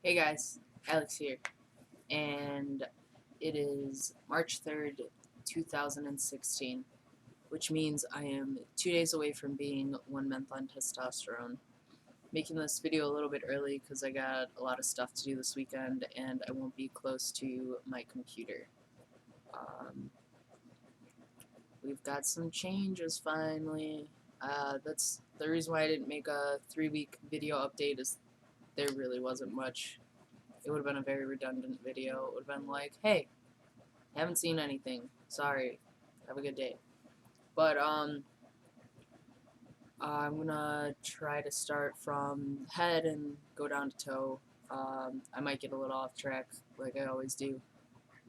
Hey guys, Alex here, and it is March 3rd, 2016, which means I am 2 days away from being 1 month on testosterone. Making this video a little bit early because I got a lot of stuff to do this weekend and I won't be close to my computer. Um, we've got some changes finally. That's the reason why I didn't make a 3-week video update is there really wasn't much. It would have been a very redundant video. It would have been like, hey, haven't seen anything. Sorry. Have a good day. But I'm gonna try to start from head and go down to toe. I might get a little off track like I always do.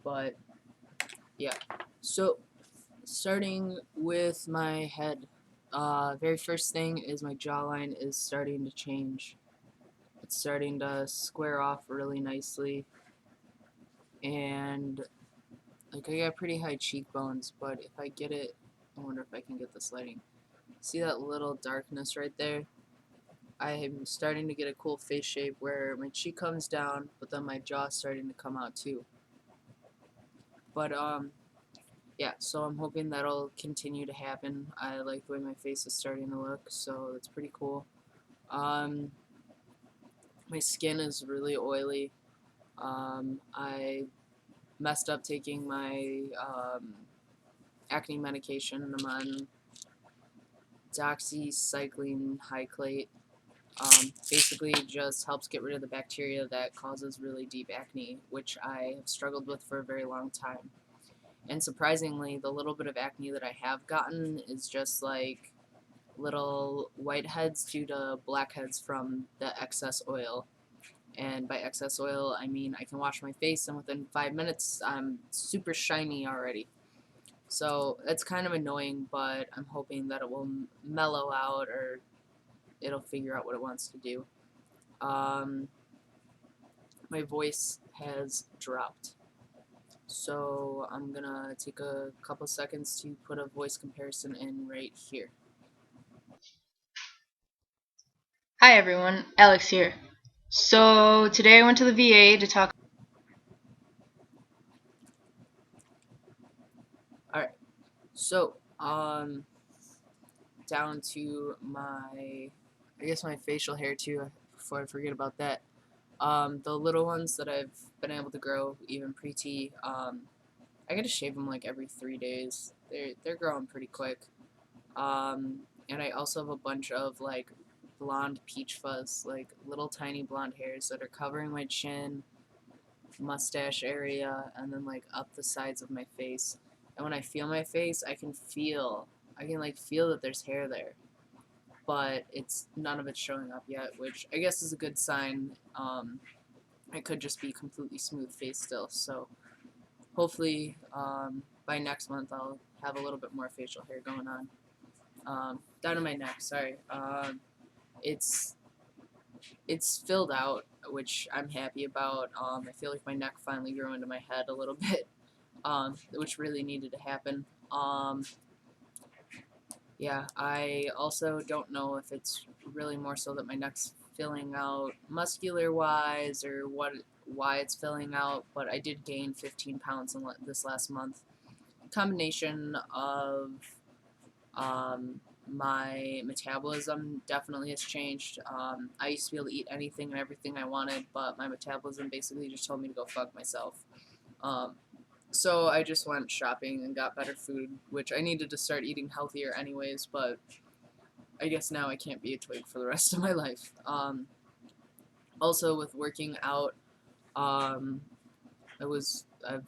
But yeah. So starting with my head. Very first thing is my jawline is starting to change. It's starting to square off really nicely. And like I got pretty high cheekbones, but if I get it, I wonder if I can get this lighting. See that little darkness right there? I am starting to get a cool face shape where my cheek comes down, but then my jaw's starting to come out too. But yeah, so I'm hoping that'll continue to happen. I like the way my face is starting to look, so that's pretty cool. Um, my skin is really oily. I messed up taking my acne medication. I'm on doxycycline hyclate. Basically just helps get rid of the bacteria that causes really deep acne, which I have struggled with for a very long time. And surprisingly, the little bit of acne that I have gotten is just like little whiteheads due to blackheads from the excess oil. And by excess oil, I mean I can wash my face and within 5 minutes I'm super shiny already. So that's kind of annoying, but I'm hoping that it will mellow out or it'll figure out what it wants to do. Um, my voice has dropped. So I'm gonna take a couple seconds to put a voice comparison in right here. Hi everyone, Alex here. So today I went to the VA to talk. Alright, so down to I guess my facial hair too, before I forget about that. The little ones that I've been able to grow, even pre-T, I gotta shave them like every 3 days. They're growing pretty quick. And I also have a bunch of like blonde peach fuzz, like little tiny blonde hairs that are covering my chin, mustache area, and then like up the sides of my face. And when I feel my face, I can like feel that there's hair there, but it's none of it's showing up yet, which I guess is a good sign. It could just be completely smooth face still. So hopefully by next month I'll have a little bit more facial hair going on. Down to my neck. Sorry. It's it's filled out, which I'm happy about. I feel like my neck finally grew into my head a little bit, which really needed to happen. Yeah, I also don't know if it's really more so that my neck's filling out muscular wise or why it's filling out, but I did gain 15 pounds in this last month. Combination of my metabolism definitely has changed. I used to be able to eat anything and everything I wanted, but my metabolism basically just told me to go fuck myself. Um, so I just went shopping and got better food, which I needed to start eating healthier anyways, but I guess now I can't be a twig for the rest of my life. Also, with working out, um, I've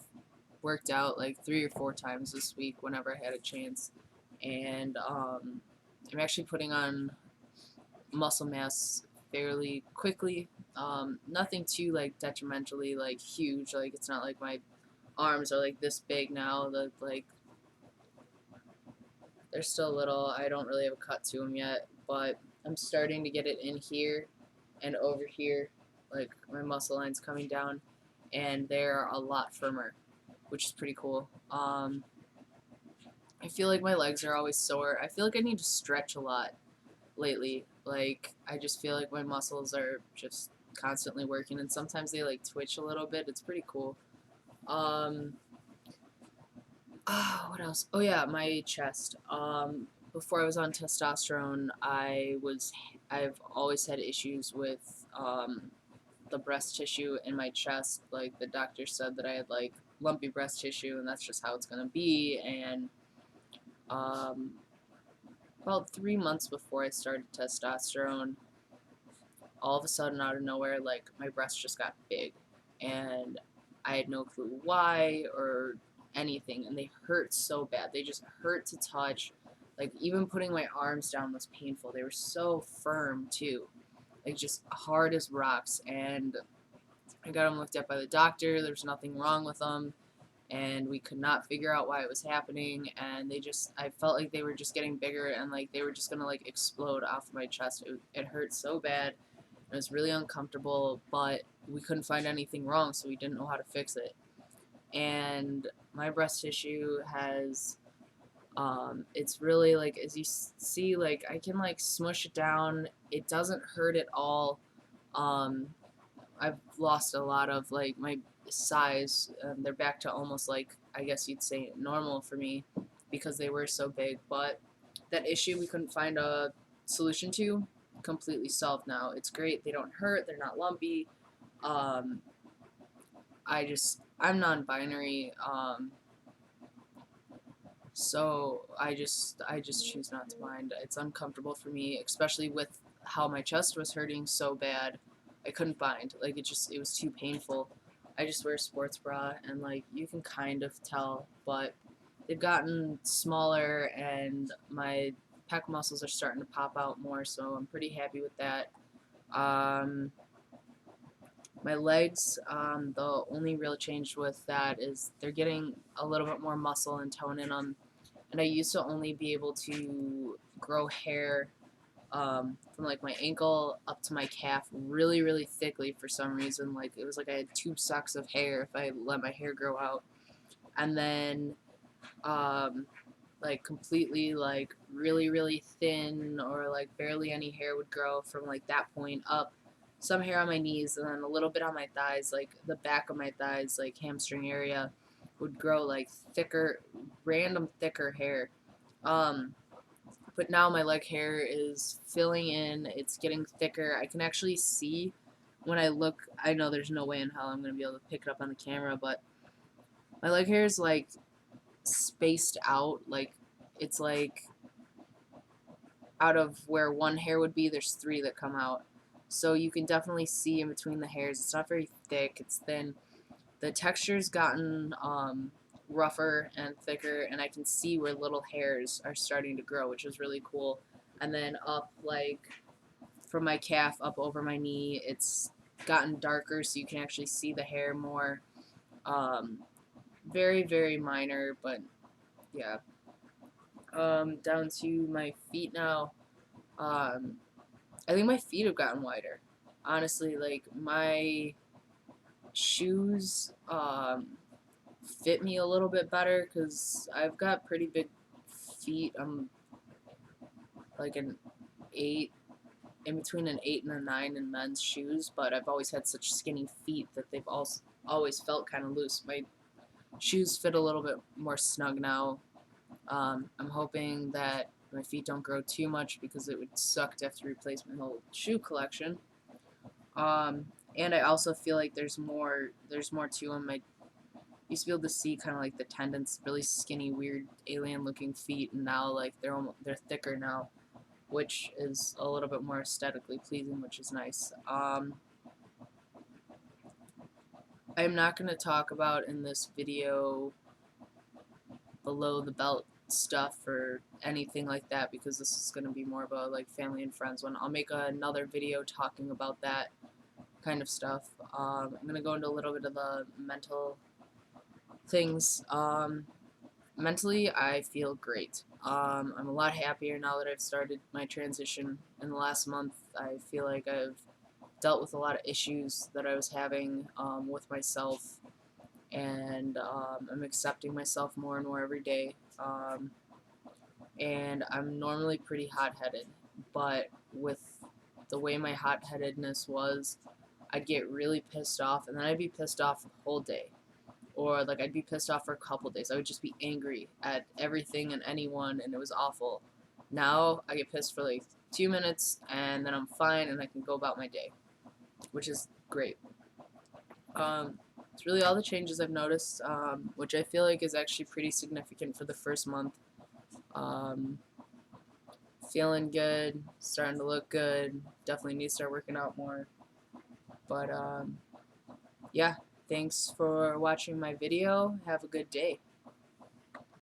worked out like 3 or 4 times this week whenever I had a chance, and I'm actually putting on muscle mass fairly quickly. Nothing too like detrimentally like huge. Like it's not like my arms are like this big now. That like they're still little. I don't really have a cut to them yet, but I'm starting to get it in here and over here. Like my muscle line's coming down, and they're a lot firmer, which is pretty cool. I feel like my legs are always sore. I feel like I need to stretch a lot lately. Like I just feel like my muscles are just constantly working, and sometimes they like twitch a little bit. It's pretty cool. Um, what else? Oh yeah, my chest. Before I was on testosterone, I've always had issues with the breast tissue in my chest. Like the doctor said that I had like lumpy breast tissue, and that's just how it's gonna be. And um, about 3 months before I started testosterone, all of a sudden, out of nowhere, like my breast just got big, and I had no clue why or anything, and they hurt so bad. They just hurt to touch. Like even putting my arms down was painful. They were so firm too, like just hard as rocks. And I got them looked at by the doctor. There was nothing wrong with them, and we could not figure out why it was happening. And I felt like they were just getting bigger, and like they were just gonna like explode off my chest. It hurt so bad. It was really uncomfortable, but we couldn't find anything wrong, so we didn't know how to fix it. And my breast tissue has, it's really like, as you see, like I can like smush it down. It doesn't hurt at all. Um, I've lost a lot of like my size. They're back to almost like, I guess you'd say, normal for me because they were so big. But that issue we couldn't find a solution to, completely solved now. It's great. They don't hurt. They're not lumpy. Um, I'm non-binary. So I just choose not to mind. It's uncomfortable for me, especially with how my chest was hurting so bad. I couldn't bind. Like it was too painful. I just wear a sports bra, and like you can kind of tell, but they've gotten smaller, and my pec muscles are starting to pop out more, so I'm pretty happy with that. Um, my legs, the only real change with that is they're getting a little bit more muscle and tone in them. And I used to only be able to grow hair from like my ankle up to my calf really, really thickly for some reason. Like it was like I had 2 socks of hair if I let my hair grow out. And then um, like completely like really, really thin or like barely any hair would grow from like that point up. Some hair on my knees and then a little bit on my thighs, like the back of my thighs, like hamstring area, would grow like thicker, random thicker hair. Um, but now my leg hair is filling in, it's getting thicker. I can actually see when I look. I know there's no way in hell I'm going to be able to pick it up on the camera, but my leg hair is like spaced out. Like it's like out of where one hair would be, there's 3 that come out. So you can definitely see in between the hairs. It's not very thick, it's thin. The texture's gotten rougher and thicker, and I can see where little hairs are starting to grow, which is really cool. And then up, like, from my calf up over my knee, it's gotten darker, so you can actually see the hair more. Um, very, very minor, but yeah. Down to my feet now. Um, I think my feet have gotten wider. Honestly, like my shoes fit me a little bit better because I've got pretty big feet. I'm like an 8, in between an 8 and a 9 in men's shoes, but I've always had such skinny feet that they've also always felt kind of loose. My shoes fit a little bit more snug now. I'm hoping that my feet don't grow too much because it would suck to have to replace my whole shoe collection. Um, and I also feel like there's more to them. I used to be able to see kind of like the tendons, really skinny, weird, alien-looking feet, and now like they're thicker now, which is a little bit more aesthetically pleasing, which is nice. I'm not going to talk about in this video below the belt stuff or anything like that because this is going to be more of a like family and friends one. I'll make another video talking about that kind of stuff. I'm going to go into a little bit of the mental things. Mentally, I feel great. I'm a lot happier now that I've started my transition in the last month. I feel like I've dealt with a lot of issues that I was having with myself, and I'm accepting myself more and more every day. And I'm normally pretty hot-headed, but with the way my hot-headedness was, I'd get really pissed off, and then I'd be pissed off the whole day. Or like I'd be pissed off for a couple days. I would just be angry at everything and anyone, and it was awful. Now I get pissed for like 2 minutes, and then I'm fine, and I can go about my day, which is great. It's really all the changes I've noticed, which I feel like is actually pretty significant for the first month. Um, Feeling good, starting to look good. Definitely need to start working out more. But yeah, thanks for watching my video. Have a good day.